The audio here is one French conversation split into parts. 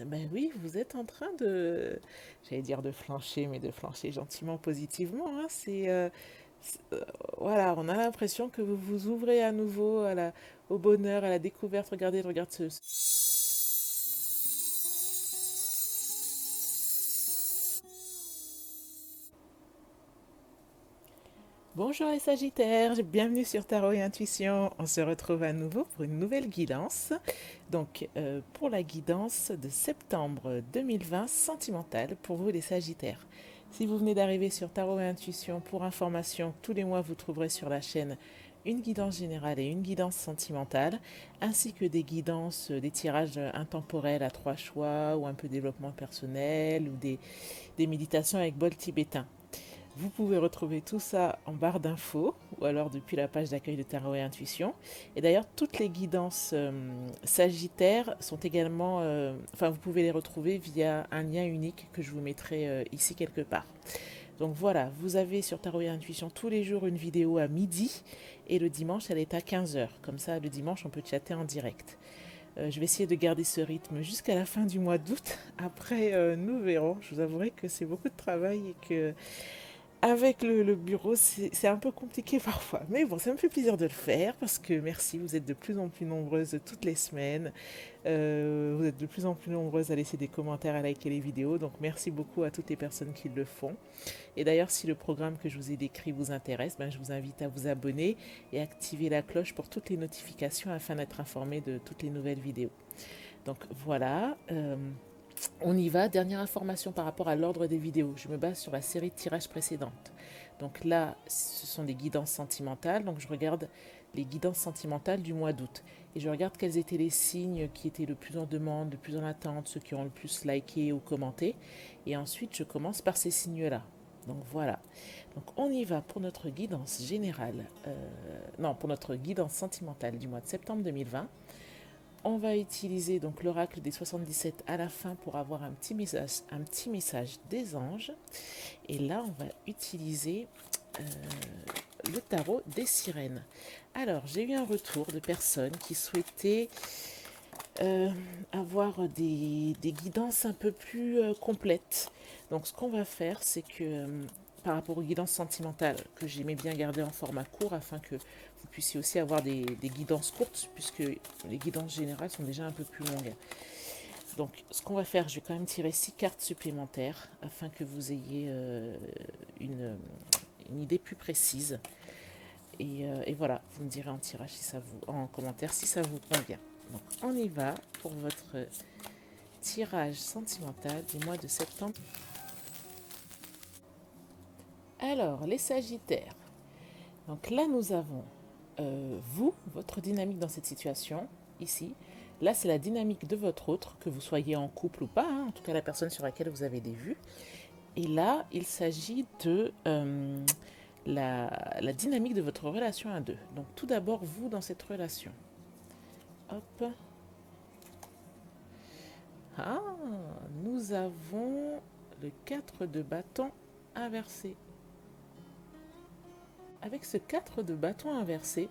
Ben oui, vous êtes en train j'allais dire de flancher, mais de flancher gentiment, positivement, hein. C'est, voilà, on a l'impression que vous vous ouvrez à nouveau au bonheur, à la découverte. Regardez, regarde Bonjour les Sagittaires, bienvenue sur Tarot et Intuition. On se retrouve à nouveau pour une nouvelle guidance. Donc, pour la guidance de septembre 2020, sentimentale pour vous les Sagittaires. Si vous venez d'arriver sur Tarot et Intuition, pour information, tous les mois vous trouverez sur la chaîne une guidance générale et une guidance sentimentale, ainsi que des guidances, des tirages intemporels à trois choix, ou un peu développement personnel, ou des méditations avec bol tibétain. Vous pouvez retrouver tout ça en barre d'infos ou alors depuis la page d'accueil de Tarot et Intuition. Et d'ailleurs, toutes les guidances sagittaires sont également, enfin, vous pouvez les retrouver via un lien unique que je vous mettrai ici quelque part. Donc voilà, vous avez sur Tarot et Intuition tous les jours une vidéo à midi et le dimanche, elle est à 15 heures. Comme ça, le dimanche, on peut chatter en direct. Je vais essayer de garder ce rythme jusqu'à la fin du mois d'août. Après, nous verrons. Je vous avouerai que c'est beaucoup de travail et que avec le bureau, c'est un peu compliqué parfois. Mais bon, ça me fait plaisir de le faire parce que merci, vous êtes de plus en plus nombreuses toutes les semaines. Vous êtes de plus en plus nombreuses à laisser des commentaires, à liker les vidéos. Donc merci beaucoup à toutes les personnes qui le font. Et d'ailleurs, si le programme que je vous ai décrit vous intéresse, ben, je vous invite à vous abonner et activer la cloche pour toutes les notifications afin d'être informé de toutes les nouvelles vidéos. Donc voilà. On y va. Dernière information par rapport à l'ordre des vidéos. Je me base sur la série de tirages précédente. Donc là, ce sont des guidances sentimentales. Donc je regarde les guidances sentimentales du mois d'août. Et je regarde quels étaient les signes qui étaient le plus en demande, le plus en attente, ceux qui ont le plus liké ou commenté. Et ensuite, je commence par ces signes-là. Donc voilà. Donc on y va pour notre guidance générale. Non, pour notre guidance sentimentale du mois de septembre 2020. On va utiliser donc l'oracle des 77 à la fin pour avoir un petit message des anges. Et là, on va utiliser euh, le tarot des sirènes. Alors, j'ai eu un retour de personnes qui souhaitaient euh, avoir des guidances un peu plus complètes. Donc, ce qu'on va faire, c'est que par rapport aux guidances sentimentales, que j'aimais bien garder en format court afin que vous puissiez aussi avoir des guidances courtes, puisque les guidances générales sont déjà un peu plus longues. Donc, ce qu'on va faire, je vais quand même tirer 6 cartes supplémentaires afin que vous ayez une, une idée plus précise. Et voilà, vous me direz en tirage si ça vous, en commentaire si ça vous convient. Donc, on y va pour votre tirage sentimental du mois de septembre. Alors, les Sagittaires. Donc là, nous avons vous, votre dynamique dans cette situation, ici. Là, c'est la dynamique de votre autre, que vous soyez en couple ou pas, hein, en tout cas la personne sur laquelle vous avez des vues. Et là, il s'agit de la dynamique de votre relation à deux. Donc tout d'abord, vous dans cette relation. Hop. Ah, nous avons le 4 de bâton inversé. Avec ce 4 de bâton inversé,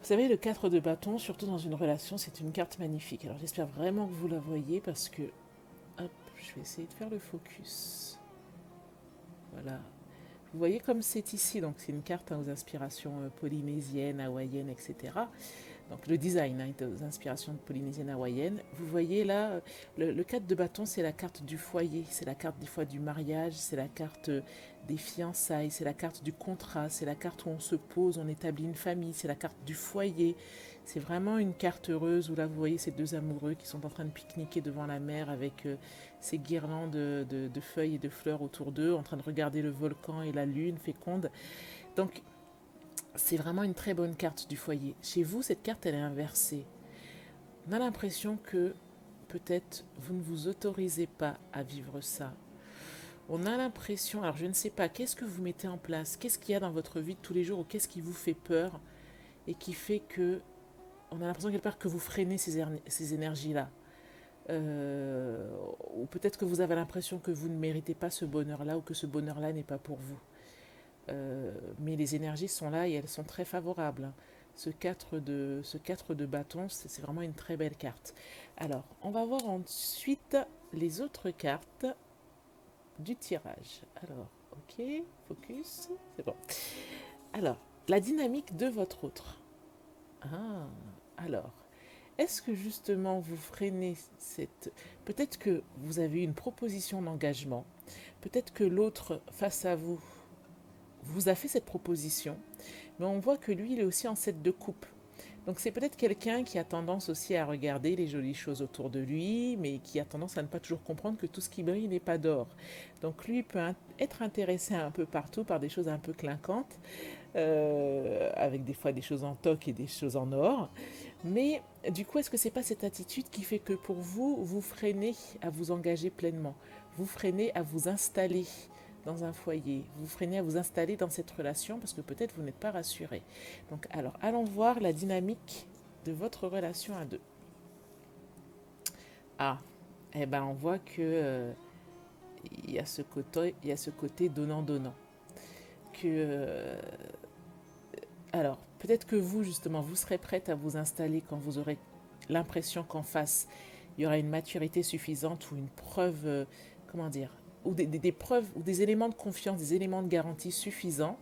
vous savez, le 4 de bâton, surtout dans une relation, c'est une carte magnifique. Alors j'espère vraiment que vous la voyez parce que, hop, je vais essayer de faire le focus. Voilà. Vous voyez comme c'est ici, donc c'est une carte aux inspirations polynésiennes, hawaïennes, etc. Donc le design est aux inspirations polynésiennes, hawaïennes. Vous voyez là, le 4 de bâton, c'est la carte du foyer, c'est la carte des fois du mariage, c'est la carte des fiançailles, c'est la carte du contrat, c'est la carte où on se pose, on établit une famille, c'est la carte du foyer. C'est vraiment une carte heureuse où là, vous voyez ces deux amoureux qui sont en train de pique-niquer devant la mer avec ces guirlandes de feuilles et de fleurs autour d'eux, en train de regarder le volcan et la lune féconde. Donc, c'est vraiment une très bonne carte du foyer. Chez vous, cette carte, elle est inversée. On a l'impression que peut-être vous ne vous autorisez pas à vivre ça. On a l'impression, alors je ne sais pas, qu'est-ce que vous mettez en place? Qu'est-ce qu'il y a dans votre vie de tous les jours ou qu'est-ce qui vous fait peur et qui fait que on a l'impression quelque part que vous freinez ces énergies-là. Ou peut-être que vous avez l'impression que vous ne méritez pas ce bonheur-là ou que ce bonheur-là n'est pas pour vous. Mais les énergies sont là et elles sont très favorables. ce 4 de bâton, c'est vraiment une très belle carte. Alors, on va voir ensuite les autres cartes du tirage. Alors, ok, focus, c'est bon. Alors, la dynamique de votre autre. Ah, alors, est-ce que justement vous freinez cette... Peut-être que vous avez une proposition d'engagement, peut-être que l'autre face à vous vous a fait cette proposition, mais on voit que lui, il est aussi en 7 de coupe. Donc c'est peut-être quelqu'un qui a tendance aussi à regarder les jolies choses autour de lui, mais qui a tendance à ne pas toujours comprendre que tout ce qui brille n'est pas d'or. Donc lui peut être intéressé un peu partout par des choses un peu clinquantes, avec des fois des choses en toc et des choses en or. Mais du coup, est-ce que c'est pas cette attitude qui fait que pour vous, vous freinez à vous engager pleinement, vous freinez à vous installer dans un foyer, vous freinez à vous installer dans cette relation parce que peut-être vous n'êtes pas rassuré. Donc alors, allons voir la dynamique de votre relation à deux. Ah, eh ben on voit que il y a ce côté donnant-donnant. Que alors, peut-être que vous, justement, vous serez prête à vous installer quand vous aurez l'impression qu'en face, il y aura une maturité suffisante ou une preuve, comment dire, ou des preuves ou des éléments de confiance, des éléments de garantie suffisants.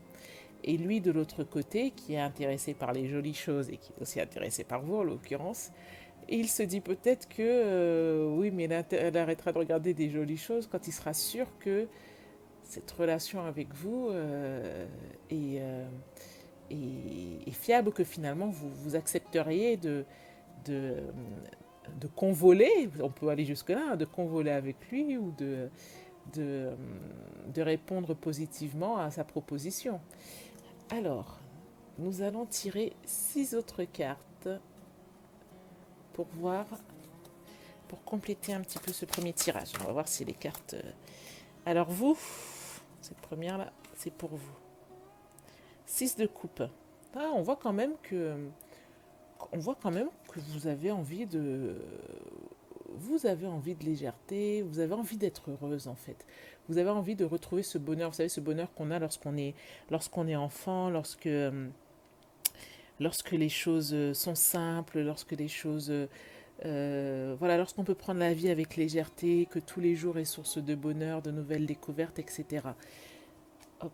Et lui, de l'autre côté, qui est intéressé par les jolies choses et qui est aussi intéressé par vous, en l'occurrence, et il se dit peut-être que, oui, mais elle arrêtera de regarder des jolies choses quand il sera sûr que cette relation avec vous est, est fiable, que finalement vous accepteriez de, de convoler, on peut aller jusque-là, hein, de convoler avec lui ou de, de répondre positivement à sa proposition. Alors, nous allons tirer 6 autres cartes pour voir, pour compléter un petit peu ce premier tirage. On va voir si les cartes... Alors vous, cette première-là, c'est pour vous. 6 de coupe. Ah, on voit quand même que vous avez envie de... Vous avez envie de légèreté, vous avez envie d'être heureuse en fait. Vous avez envie de retrouver ce bonheur, vous savez, ce bonheur qu'on a lorsqu'on est enfant, lorsque les choses sont simples, lorsque les choses... voilà, lorsqu'on peut prendre la vie avec légèreté, que tous les jours est source de bonheur, de nouvelles découvertes, etc. Hop.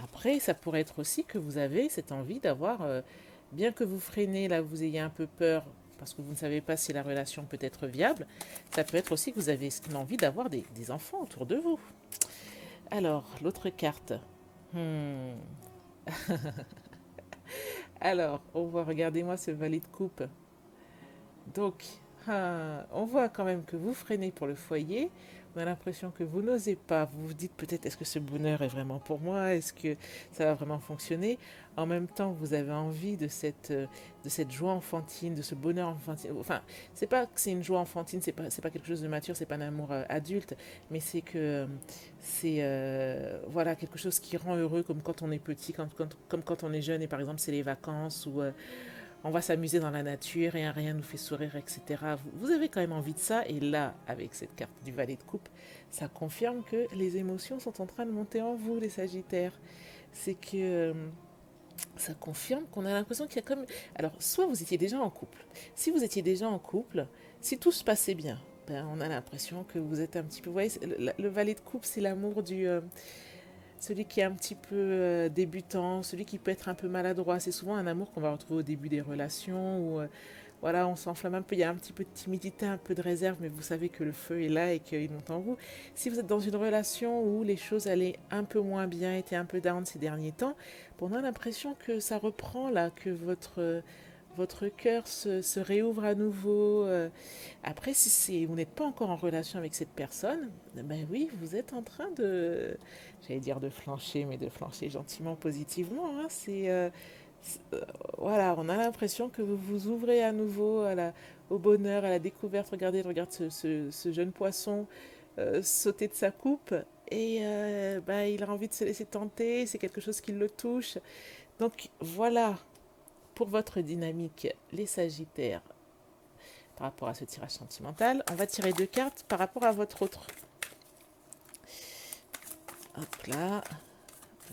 Après, ça pourrait être aussi que vous avez cette envie d'avoir, bien que vous freinez, là, vous ayez un peu peur, parce que vous ne savez pas si la relation peut être viable, ça peut être aussi que vous avez envie d'avoir des enfants autour de vous. Alors, l'autre carte. Hmm. Alors, on voit, regardez-moi ce valet de coupe. Donc, on voit quand même que vous freinez pour le foyer. On a l'impression que vous n'osez pas. Vous vous dites peut-être est-ce que ce bonheur est vraiment pour moi? Est-ce que ça va vraiment fonctionner? En même temps, vous avez envie de cette joie enfantine, de ce bonheur enfantine. Enfin, c'est pas que c'est une joie enfantine, c'est pas quelque chose de mature, c'est pas un amour adulte, mais c'est que c'est voilà quelque chose qui rend heureux, comme quand on est petit, comme quand on est jeune et par exemple c'est les vacances ou on va s'amuser dans la nature et un rien nous fait sourire, etc. Vous avez quand même envie de ça. Et là, avec cette carte du valet de coupe, ça confirme que les émotions sont en train de monter en vous, les Sagittaires. C'est que ça confirme qu'on a l'impression qu'il y a comme... Alors, soit vous étiez déjà en couple. Si vous étiez déjà en couple, si tout se passait bien, ben, on a l'impression que vous êtes un petit peu... Vous voyez, le valet de coupe, c'est l'amour du... celui qui est un petit peu débutant, celui qui peut être un peu maladroit. C'est souvent un amour qu'on va retrouver au début des relations où voilà, on s'enflamme un peu, il y a un petit peu de timidité, un peu de réserve, mais vous savez que le feu est là et qu'il monte en vous. Si vous êtes dans une relation où les choses allaient un peu moins bien, étaient un peu down ces derniers temps, on a l'impression que ça reprend là, que votre cœur se réouvre à nouveau. Après, si vous n'êtes pas encore en relation avec cette personne, ben oui, vous êtes en train de, j'allais dire de flancher, mais de flancher gentiment, positivement. Hein, voilà, on a l'impression que vous vous ouvrez à nouveau au bonheur, à la découverte. Regardez, regarde ce jeune poisson sauter de sa coupe et ben, il a envie de se laisser tenter. C'est quelque chose qui le touche. Donc voilà pour votre dynamique, les Sagittaires, par rapport à ce tirage sentimental. On va tirer 2 cartes par rapport à votre autre. Hop là.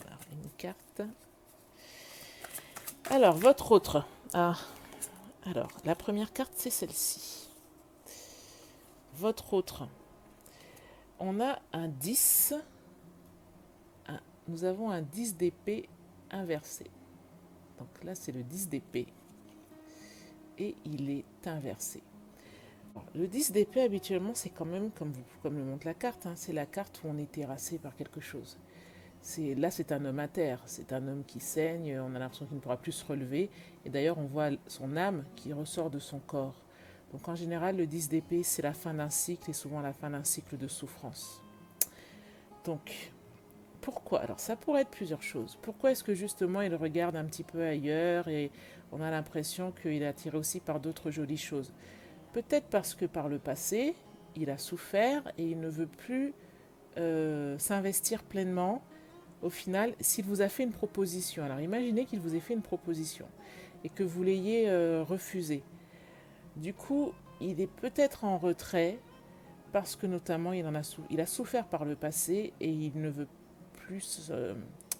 Alors, une carte. Alors, votre autre. Ah, alors, la première carte, c'est celle-ci. Votre autre. On a un 10. Nous avons un 10 d'épée inversé. Donc là, c'est le 10 d'épée. Et il est inversé. Le 10 d'épée, habituellement, c'est quand même, comme le montre la carte, hein, c'est la carte où on est terrassé par quelque chose. Là, c'est un homme à terre, c'est un homme qui saigne, on a l'impression qu'il ne pourra plus se relever. Et d'ailleurs, on voit son âme qui ressort de son corps. Donc en général, le 10 d'épée, c'est la fin d'un cycle et souvent la fin d'un cycle de souffrance. Donc, pourquoi? Alors, ça pourrait être plusieurs choses. Pourquoi est-ce que justement il regarde un petit peu ailleurs et on a l'impression qu'il est attiré aussi par d'autres jolies choses? Peut-être parce que par le passé, il a souffert et il ne veut plus s'investir pleinement. Au final, s'il vous a fait une proposition, alors imaginez qu'il vous ait fait une proposition et que vous l'ayez refusée. Du coup, il est peut-être en retrait parce que notamment il a souffert par le passé et il ne veut plus,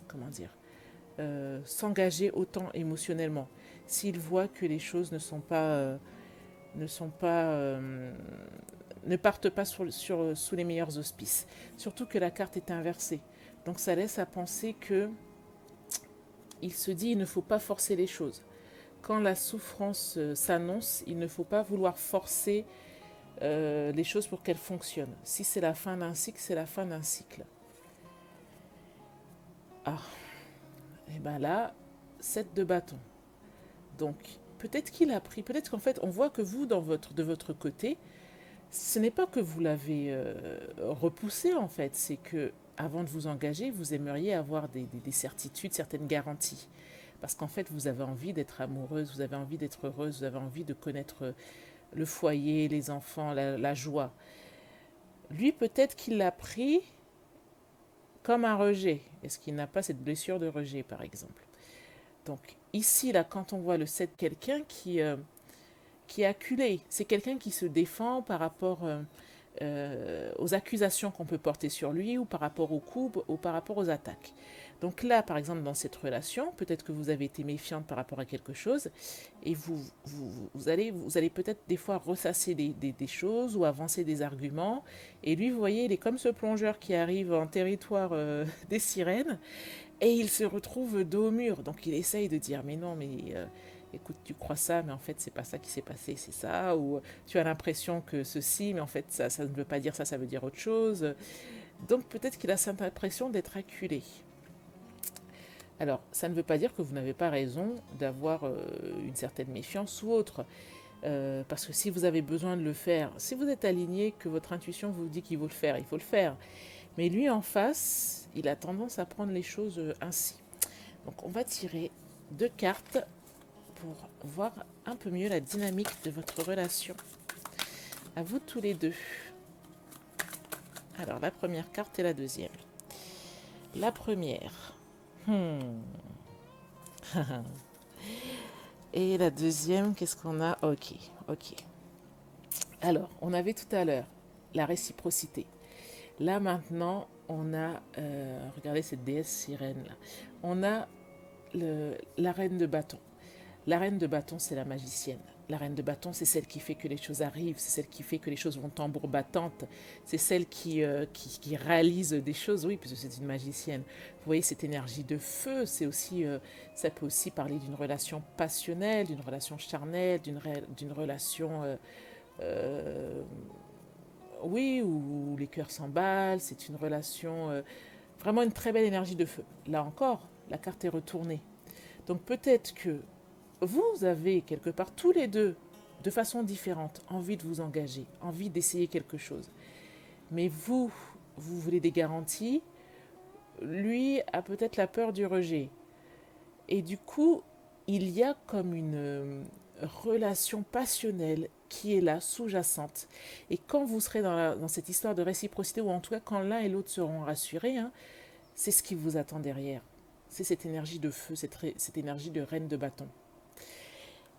comment dire, s'engager autant émotionnellement. S'il voit que les choses ne sont pas ne partent pas sous les meilleurs auspices. Surtout que la carte est inversée. Donc ça laisse à penser que il se dit il ne faut pas forcer les choses. Quand la souffrance s'annonce, il ne faut pas vouloir forcer les choses pour qu'elles fonctionnent. Si c'est la fin d'un cycle, c'est la fin d'un cycle. Ah, et bien là, 7 de bâton. Donc, peut-être qu'il a pris, peut-être qu'en fait, on voit que vous, de votre côté, ce n'est pas que vous l'avez repoussé en fait, c'est que avant de vous engager, vous aimeriez avoir des certitudes, certaines garanties. Parce qu'en fait, vous avez envie d'être amoureuse, vous avez envie d'être heureuse, vous avez envie de connaître le foyer, les enfants, la joie. Lui, peut-être qu'il l'a pris comme un rejet. Est-ce qu'il n'a pas cette blessure de rejet, par exemple? Donc, ici, là, quand on voit le 7, quelqu'un qui est acculé, c'est quelqu'un qui se défend par rapport aux accusations qu'on peut porter sur lui ou par rapport aux coups ou par rapport aux attaques. Donc là, par exemple, dans cette relation, peut-être que vous avez été méfiante par rapport à quelque chose et vous allez peut-être des fois ressasser des choses ou avancer des arguments. Et lui, vous voyez, il est comme ce plongeur qui arrive en territoire des sirènes et il se retrouve dos au mur. Donc il essaye de dire, mais non, mais écoute, tu crois ça, mais en fait, c'est pas ça qui s'est passé, c'est ça. Ou tu as l'impression que ceci, mais en fait, ça ne veut pas dire ça, ça veut dire autre chose. Donc peut-être qu'il a cette impression d'être acculé. Alors, ça ne veut pas dire que vous n'avez pas raison d'avoir une certaine méfiance ou autre. Parce que si vous avez besoin de le faire, si vous êtes aligné, que votre intuition vous dit qu'il faut le faire, il faut le faire. Mais lui en face, il a tendance à prendre les choses ainsi. Donc on va tirer 2 cartes pour voir un peu mieux la dynamique de votre relation. À vous tous les deux. Alors la première carte et la deuxième. La première. Et la deuxième, qu'est-ce qu'on a? Ok, ok. Alors, on avait tout à l'heure la réciprocité. Là maintenant, on a, regardez cette déesse sirène là. On a la reine de bâton. La reine de bâton, c'est la magicienne. La reine de bâton, c'est celle qui fait que les choses arrivent, c'est celle qui fait que les choses vont tambour battante, c'est celle qui réalise des choses, oui, puisque c'est une magicienne. Vous voyez, cette énergie de feu, c'est aussi, ça peut aussi parler d'une relation passionnelle, d'une relation charnelle, d'une relation, euh, oui, où les cœurs s'emballent, c'est une relation, vraiment une très belle énergie de feu. Là encore, la carte est retournée. Donc peut-être que vous avez quelque part tous les deux, de façon différente, envie de vous engager, envie d'essayer quelque chose. Mais vous voulez des garanties. Lui a peut-être la peur du rejet. Et du coup, il y a comme une relation passionnelle qui est là, sous-jacente. Et quand vous serez dans cette histoire de réciprocité, ou en tout cas quand l'un et l'autre seront rassurés, hein, c'est ce qui vous attend derrière. C'est cette énergie de feu, cette énergie de reine de bâton.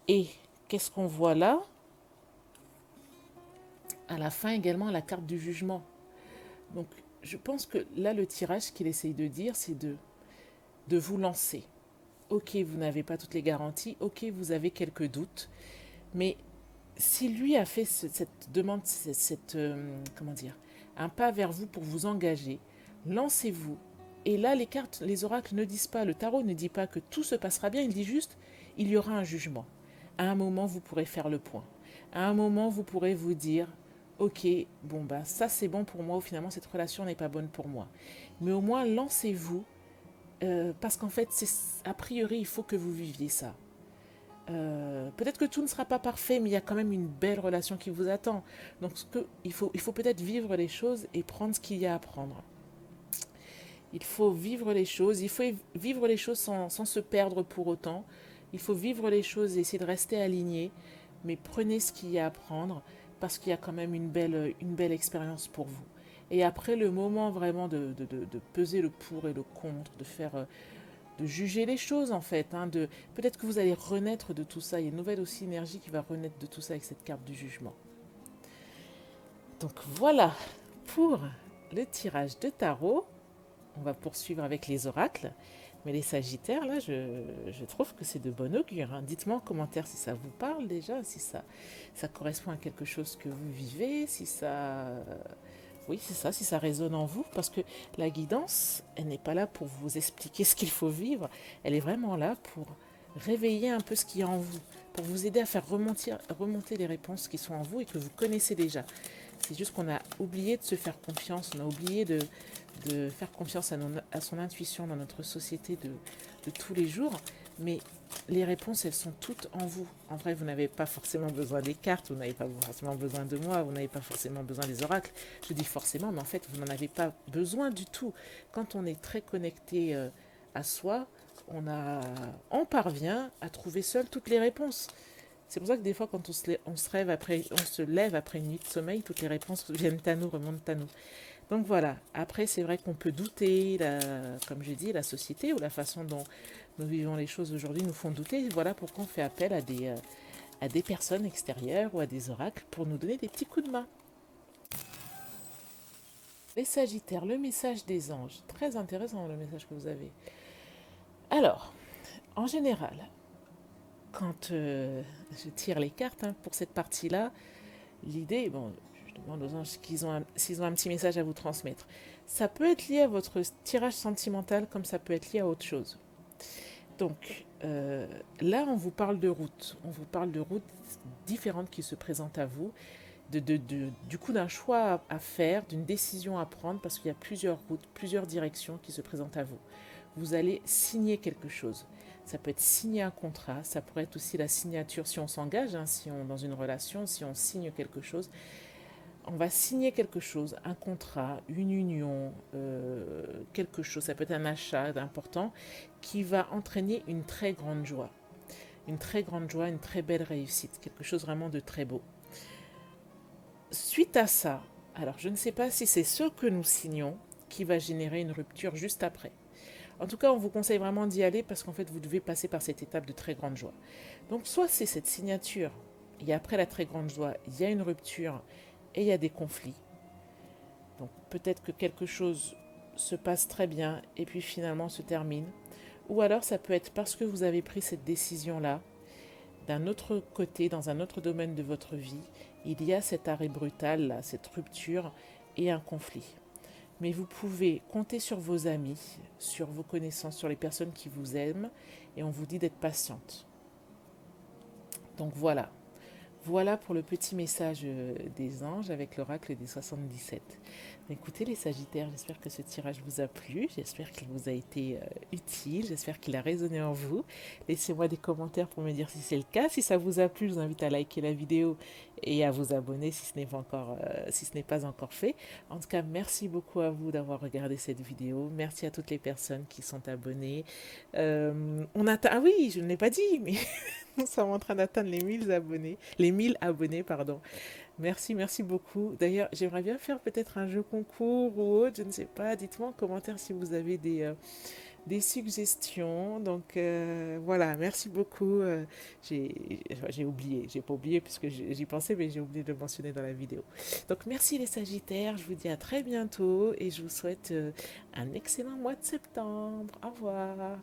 Et qu'est-ce qu'on voit là? À la fin également, la carte du jugement. Donc, je pense que là, le tirage qu'il essaye de dire, c'est de vous lancer. ok, vous n'avez pas toutes les garanties, ok, vous avez quelques doutes, mais si lui a fait cette demande, comment dire, un pas vers vous pour vous engager, lancez-vous. Et là, les cartes, les oracles ne disent pas, le tarot ne dit pas que tout se passera bien, il dit juste, il y aura un jugement. À un moment, vous pourrez faire le point. À un moment, vous pourrez vous dire, ok, bon bah ça c'est bon pour moi, ou finalement cette relation n'est pas bonne pour moi. Mais au moins, lancez-vous, parce qu'en fait, a priori, il faut que vous viviez ça. Peut-être que tout ne sera pas parfait, mais il y a quand même une belle relation qui vous attend. Donc il faut peut-être vivre les choses et prendre ce qu'il y a à prendre. Il faut vivre les choses, il faut vivre les choses sans se perdre pour autant. Il faut vivre les choses et essayer de rester aligné, mais prenez ce qu'il y a à prendre parce qu'il y a quand même une belle expérience pour vous. Et après le moment vraiment de peser le pour et le contre, de juger les choses en fait. Peut-être que vous allez renaître de tout ça. Il y a une nouvelle aussi énergie qui va renaître de tout ça avec cette carte du jugement. Donc voilà pour le tirage de tarot. On va poursuivre avec les oracles. Mais les sagittaires, là, je trouve que c'est de bon augure. Dites-moi en commentaire si ça vous parle déjà, si ça correspond à quelque chose que vous vivez, si ça... Oui, c'est ça, si ça résonne en vous, parce que la guidance, elle n'est pas là pour vous expliquer ce qu'il faut vivre, elle est vraiment là pour réveiller un peu ce qui est en vous, pour vous aider à faire remonter les réponses qui sont en vous et que vous connaissez déjà. C'est juste qu'on a oublié de se faire confiance, on a oublié de faire confiance à son intuition dans notre société de tous les jours. Mais les réponses, elles sont toutes en vous. En vrai, vous n'avez pas forcément besoin des cartes, vous n'avez pas forcément besoin de moi, vous n'avez pas forcément besoin des oracles. Je dis forcément, mais en fait, vous n'en avez pas besoin du tout. Quand on est très connecté à soi, on parvient à trouver seul toutes les réponses. C'est pour ça que des fois, quand on se lève après une nuit de sommeil, toutes les réponses viennent à nous, remontent à nous. Donc voilà, après c'est vrai qu'on peut douter, comme j'ai dit, la société ou la façon dont nous vivons les choses aujourd'hui nous font douter. Voilà pourquoi on fait appel à des personnes extérieures ou à des oracles pour nous donner des petits coups de main. Les Sagittaires, le message des anges. Très intéressant le message que vous avez. Alors, en général, quand je tire les cartes pour cette partie-là, l'idée, bon, je demande aux anges s'ils ont un petit message à vous transmettre. Ça peut être lié à votre tirage sentimental comme ça peut être lié à autre chose. Donc là, on vous parle de routes. On vous parle de routes différentes qui se présentent à vous, du coup d'un choix à faire, d'une décision à prendre, parce qu'il y a plusieurs routes, plusieurs directions qui se présentent à vous. Vous allez signer quelque chose. Ça peut être signer un contrat, ça pourrait être aussi la signature si on s'engage, si on dans une relation, si on signe quelque chose. On va signer quelque chose, un contrat, une union, quelque chose, ça peut être un achat important qui va entraîner une très grande joie. Une très grande joie, une très belle réussite, quelque chose vraiment de très beau. Suite à ça, alors je ne sais pas si c'est ce que nous signons qui va générer une rupture juste après. En tout cas, on vous conseille vraiment d'y aller parce qu'en fait, vous devez passer par cette étape de très grande joie. Donc, soit c'est cette signature, et après la très grande joie, il y a une rupture et il y a des conflits. Donc, peut-être que quelque chose se passe très bien et puis finalement se termine. Ou alors, ça peut être parce que vous avez pris cette décision-là, d'un autre côté, dans un autre domaine de votre vie, il y a cet arrêt brutal, là, cette rupture et un conflit. Mais vous pouvez compter sur vos amis, sur vos connaissances, sur les personnes qui vous aiment, et on vous dit d'être patiente. Donc voilà. Voilà pour le petit message des anges avec l'oracle des 77. Écoutez les Sagittaires, j'espère que ce tirage vous a plu, j'espère qu'il vous a été utile, j'espère qu'il a résonné en vous. Laissez-moi des commentaires pour me dire si c'est le cas. Si ça vous a plu, je vous invite à liker la vidéo et à vous abonner si ce n'est pas encore fait. En tout cas, merci beaucoup à vous d'avoir regardé cette vidéo. Merci à toutes les personnes qui sont abonnées. Ah oui, je ne l'ai pas dit, mais nous sommes en train d'atteindre les 1000 abonnés. Les 1000 abonnés, pardon. Merci, merci beaucoup. D'ailleurs, j'aimerais bien faire peut-être un jeu concours ou autre, je ne sais pas. Dites-moi en commentaire si vous avez des suggestions. Donc voilà, merci beaucoup. J'ai oublié, j'ai pas oublié puisque j'y pensais, mais j'ai oublié de le mentionner dans la vidéo. Donc merci les Sagittaires, je vous dis à très bientôt et je vous souhaite un excellent mois de septembre. Au revoir.